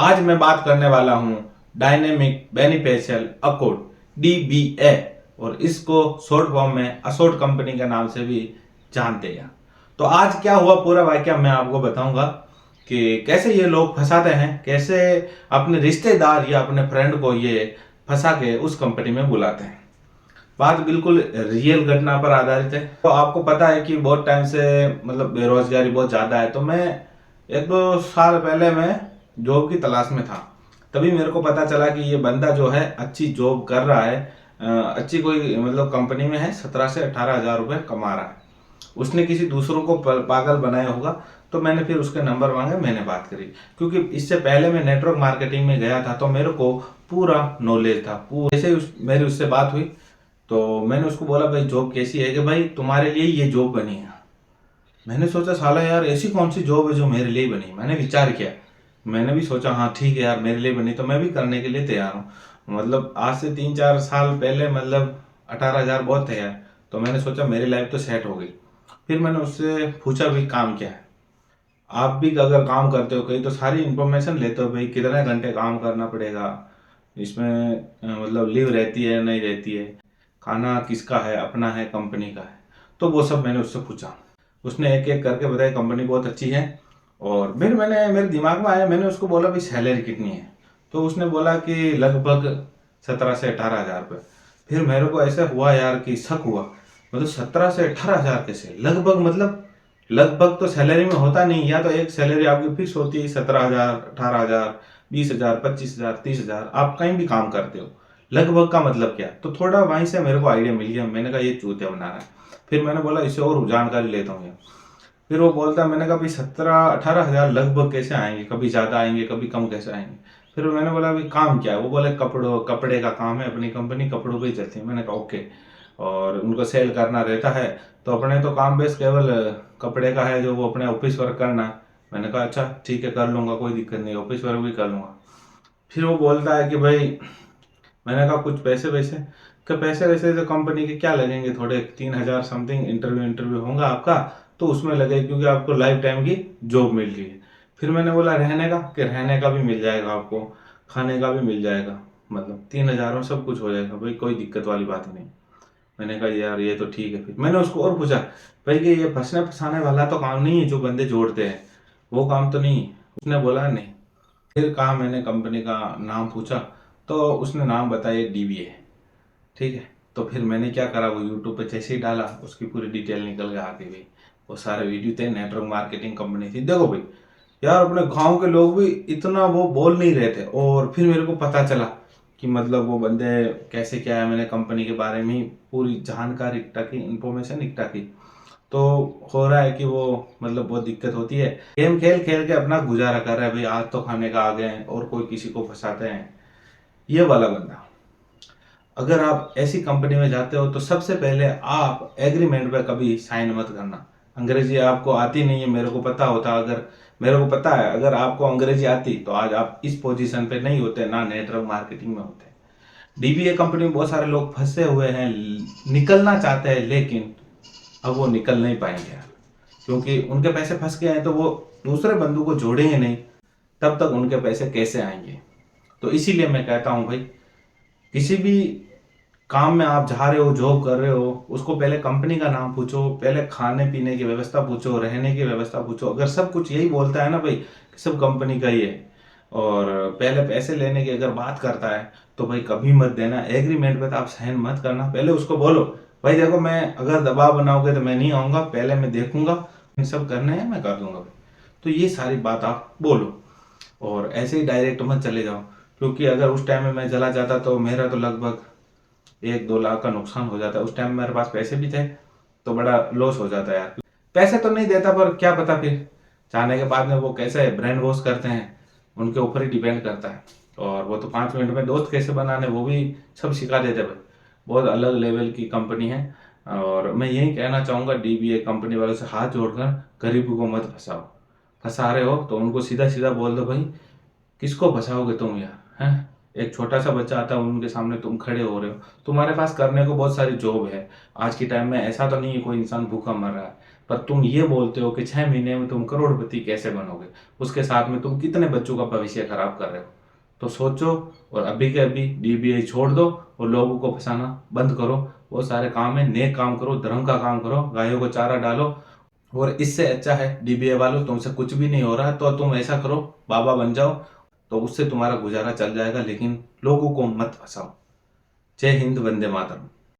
आज मैं बात करने वाला हूं डायनेमिक बेनिफिशियल अकोड DBA, और इसको शॉर्ट फॉर्म में असोट कंपनी के नाम से भी जानते हैं। तो आज क्या हुआ पूरा वाकया मैं आपको बताऊंगा कि कैसे ये लोग फंसाते हैं, कैसे अपने रिश्तेदार या अपने फ्रेंड को ये फंसा के उस कंपनी में बुलाते हैं। बात बिल्कुल रियल घटना पर आधारित है। तो आपको पता है कि बहुत टाइम से मतलब बेरोजगारी बहुत ज्यादा है। तो मैं 1-2 साल पहले मैं जॉब की तलाश में था। तभी मेरे को पता चला कि ये बंदा जो है अच्छी जॉब कर रहा है, अच्छी कोई मतलब कंपनी में है, 17 से 18 हजार रुपये कमा रहा है। उसने किसी दूसरों को पागल बनाया होगा। तो मैंने फिर उसके नंबर मांगे, मैंने बात करी, क्योंकि इससे पहले मैं नेटवर्क मार्केटिंग में गया था तो मेरे को पूरा नॉलेज था। जैसे मेरी उससे बात हुई तो मैंने उसको बोला, भाई जॉब कैसी है? कि भाई तुम्हारे लिए ये जॉब बनी है। मैंने सोचा साला यार ऐसी कौन सी जॉब है जो मेरे लिए बनी। मैंने विचार किया, मैंने भी सोचा हाँ ठीक है यार, मेरे लिए बनी तो मैं भी करने के लिए तैयार हूँ। मतलब आज से 3-4 साल पहले मतलब 18 हजार बहुत थे यार। तो मैंने सोचा मेरी लाइफ तो सेट हो गई। फिर मैंने उससे पूछा भाई काम क्या है, आप भी अगर काम करते हो कहीं तो सारी इंफॉर्मेशन लेते हो, भाई कितने घंटे काम करना पड़ेगा, इसमें मतलब लीव रहती है नहीं रहती है, खाना किसका है, अपना है कंपनी का है। तो वो सब मैंने उससे पूछा। उसने एक एक करके बताया कंपनी बहुत अच्छी है। और फिर मेरे दिमाग में आया, मैंने उसको बोला भाई सैलरी कितनी है? तो उसने बोला कि लगभग 17 से 18 हजार रुपये। फिर मेरे को ऐसा हुआ यार कि शक हुआ, मतलब 17 से 18 हजार कैसे? लगभग तो सैलरी में होता नहीं। या तो एक सैलरी आपकी फिक्स होती है 17 हजार, 18 हजार, 20 हजार, 25 हजार, 30 हजार, आप कहीं भी काम करते हो। लगभग का मतलब क्या? तो थोड़ा वहीं से मेरे को आइडिया मिल गया। मैंने कहा ये चूतिया बना रहा है। फिर मैंने बोला इससे और जानकारी लेता हूँ। फिर वो बोलता, मैंने कहा भाई 17-18 हजार लगभग कैसे आएंगे, कभी ज्यादा आएंगे कभी कम कैसे आएंगे? फिर मैंने बोला भाई काम क्या है? वो बोले कपड़े का काम है, अपनी कंपनी कपड़ों पे ही चलती है। मैंने कहा ओके, और उनको सेल करना रहता है। तो अपने तो काम बेस केवल कपड़े का है, जो वो अपने ऑफिस वर्क करना। मैंने कहा अच्छा ठीक है, कर लूंगा, कोई दिक्कत नहीं, ऑफिस वर्क भी कर लूंगा। फिर वो बोलता है कि भाई, मैंने कहा कुछ पैसे वैसे? कि पैसे वैसे तो कंपनी के क्या लगेंगे, थोड़े 3 हजार समथिंग इंटरव्यू होगा आपका, तो उसमें लगे, क्योंकि आपको लाइफ टाइम की जॉब मिल रही है। फिर मैंने बोला रहने का? कि रहने का भी मिल जाएगा आपको, खाने का भी मिल जाएगा, मतलब 3 हजार में सब कुछ हो जाएगा भाई, कोई दिक्कत वाली बात ही नहीं। मैंने कहा यार ये तो ठीक है। फिर मैंने उसको और पूछा, भाई कि ये फंसने फंसाने वाला तो काम नहीं है जो बंदे जोड़ते हैं, वो काम तो नहीं है? उसने बोला नहीं। फिर कहा, मैंने कंपनी का नाम पूछा तो उसने नाम बताया DBA। ठीक है। तो फिर मैंने क्या करा, वो यूट्यूब पे जैसे ही डाला उसकी पूरी डिटेल निकल के आती गई। वो सारे वीडियो थे, नेटवर्क मार्केटिंग कंपनी थी। देखो भाई यार, अपने गांव के लोग भी इतना वो बोल नहीं रहे थे। और फिर मेरे को पता चला कि मतलब वो बंदे कैसे क्या है। मैंने कंपनी के बारे में ही पूरी जानकारी इकट्ठा की, इंफॉर्मेशन इकट्ठा की। तो हो रहा है कि वो मतलब बहुत दिक्कत होती है, गेम खेल खेल के अपना गुजारा कर रहा है। भाई आज तो खाने का आ गए हैं और कोई किसी को फंसाते हैं, ये वाला बंदा। अगर आप ऐसी कंपनी में जाते हो तो सबसे पहले आप एग्रीमेंट पे कभी साइन मत करना। अंग्रेजी आपको आती नहीं है, मेरे को पता होता। अगर मेरे को पता है अगर आपको अंग्रेजी आती तो आज आप इस पोजीशन पे नहीं होते, ना नेटवर्क मार्केटिंग में होते। DBA कंपनी में बहुत सारे लोग फंसे हुए हैं, निकलना चाहते हैं, लेकिन अब वो निकल नहीं पाएंगे यार, क्योंकि उनके पैसे फंस गए हैं। तो वो दूसरे बंदू को जोड़ेंगे नहीं, तब तक उनके पैसे कैसे आएंगे? तो इसीलिए मैं कहता हूं भाई, किसी भी काम में आप जा रहे हो, जॉब कर रहे हो, उसको पहले कंपनी का नाम पूछो, पहले खाने पीने की व्यवस्था पूछो, रहने की व्यवस्था पूछो। अगर सब कुछ यही बोलता है ना भाई कि सब कंपनी का ही है, और पहले पैसे लेने की अगर बात करता है, तो भाई कभी मत देना। एग्रीमेंट पे तो आप साइन मत करना। पहले उसको बोलो भाई देखो, मैं अगर दबाव बनाओगे तो मैं नहीं आऊंगा, पहले मैं देखूंगा, सब करने हैं मैं कर दूंगा भाई। तो ये सारी बात आप बोलो, और ऐसे ही डायरेक्ट मत चले जाओ। क्योंकि अगर उस टाइम में मैं चला जाता तो मेरा तो लगभग 1-2 लाख का नुकसान हो जाता है। उस टाइम मेरे पास पैसे भी थे तो बड़ा लॉस हो जाता है यार। पैसे तो नहीं देता, पर क्या पता फिर जाने के बाद में वो कैसे ब्रेन वॉश करते हैं, उनके ऊपर ही डिपेंड करता है। और वो तो 5 मिनट में दोस्त कैसे बनाने वो भी सब सिखा देते भाई। बहुत अलग लेवल की कंपनी है। और मैं यही कहना चाहूंगा DBA कंपनी वालों से, हाथ जोड़कर गरीबों को मत फंसाओ। फंसा रहे हो तो उनको सीधा सीधा बोल दो, भाई किसको फंसाओगे तुम यार, हैं? एक छोटा सा बच्चा आता है, उनके सामने तुम खड़े हो रहे हो, तुम्हारे पास करने को बहुत सारी जॉब है। आज के टाइम में ऐसा तो नहीं है कोई इंसान भूखा मर रहा है। पर तुम ये बोलते हो कि 6 महीने में तुम करोड़पति कैसे बनोगे, उसके साथ में तुम कितने बच्चों का भविष्य खराब कर रहे हो। तो सोचो और अभी के अभी डीबीए छोड़ दो और लोगों को फंसाना बंद करो। वो सारे काम है, नेक काम करो, धर्म का काम करो, गायों को चारा डालो। और इससे अच्छा है डीबीए वालों, तुमसे कुछ भी नहीं हो रहा है तो तुम ऐसा करो, बाबा बन जाओ, तो उससे तुम्हारा गुजारा चल जाएगा, लेकिन लोगों को मत फंसाओ। जय हिंद, वंदे मातरम।